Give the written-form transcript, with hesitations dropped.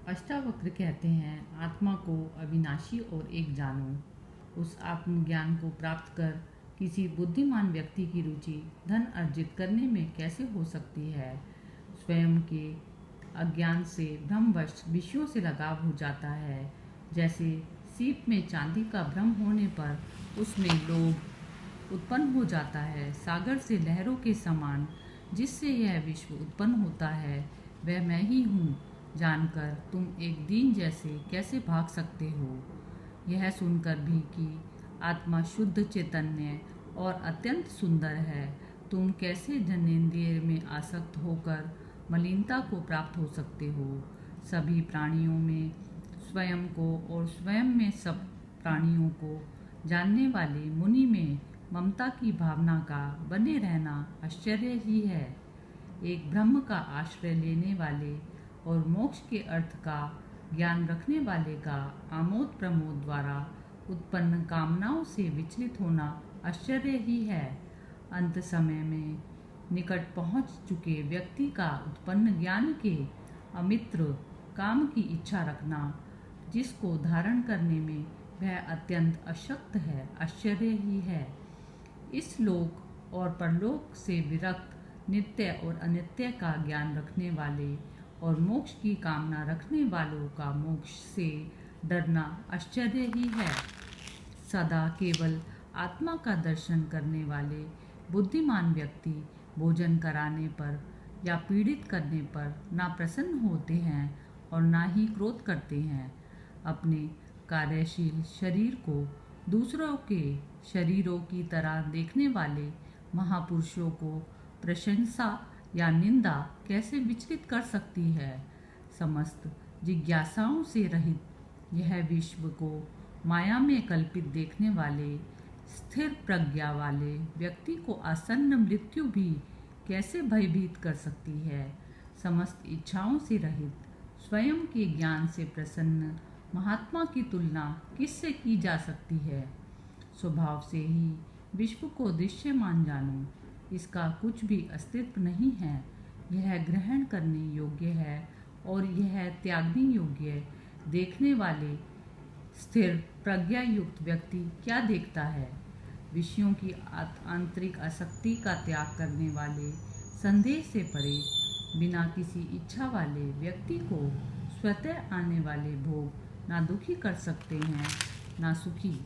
अष्टावक्र कहते हैं, आत्मा को अविनाशी और एक जानो। उस आत्मज्ञान को प्राप्त कर किसी बुद्धिमान व्यक्ति की रुचि धन अर्जित करने में कैसे हो सकती है। स्वयं के अज्ञान से भ्रमवश विषयों से लगाव हो जाता है। जैसे सीप में चांदी का भ्रम होने पर उसमें लोभ उत्पन्न हो जाता है। सागर से लहरों के समान जिससे यह विश्व उत्पन्न होता है, वह मैं ही हूँ जानकर तुम एक दीन जैसे कैसे भाग सकते हो। यह सुनकर भी कि आत्मा शुद्ध चैतन्य और अत्यंत सुंदर है, तुम कैसे जन्नेंद्रिय में आसक्त होकर मलिनता को प्राप्त हो सकते हो। सभी प्राणियों में स्वयं को और स्वयं में सब प्राणियों को जानने वाले मुनि में ममता की भावना का बने रहना आश्चर्य ही है। एक ब्रह्म का आश्रय लेने वाले और मोक्ष के अर्थ का ज्ञान रखने वाले का आमोद प्रमोद द्वारा उत्पन्न कामनाओं से विचलित होना आश्चर्य ही है। अंत समय में निकट पहुंच चुके व्यक्ति का उत्पन्न ज्ञान के अमित्र काम की इच्छा रखना, जिसको धारण करने में वह अत्यंत अशक्त है, आश्चर्य ही है। इस लोक और परलोक से विरक्त नित्य और अनित्य का ज्ञान रखने वाले और मोक्ष की कामना रखने वालों का मोक्ष से डरना आश्चर्य ही है। सदा केवल आत्मा का दर्शन करने वाले बुद्धिमान व्यक्ति भोजन कराने पर या पीड़ित करने पर ना प्रसन्न होते हैं और ना ही क्रोध करते हैं। अपने कार्यशील शरीर को दूसरों के शरीरों की तरह देखने वाले महापुरुषों को प्रशंसा या निंदा कैसे विचलित कर सकती है। समस्त जिज्ञासाओं से रहित यह विश्व को माया में कल्पित देखने वाले स्थिर प्रज्ञा वाले व्यक्ति को आसन्न मृत्यु भी कैसे भयभीत कर सकती है। समस्त इच्छाओं से रहित स्वयं के ज्ञान से प्रसन्न महात्मा की तुलना किससे की जा सकती है। स्वभाव से ही विश्व को दृश्यमान जानो, इसका कुछ भी अस्तित्व नहीं है। यह ग्रहण करने योग्य है और यह त्यागने योग्य। देखने वाले स्थिर प्रज्ञा युक्त व्यक्ति क्या देखता है। विषयों की आंतरिक आसक्ति का त्याग करने वाले संदेह से परे बिना किसी इच्छा वाले व्यक्ति को स्वतः आने वाले भोग ना दुखी कर सकते हैं ना सुखी।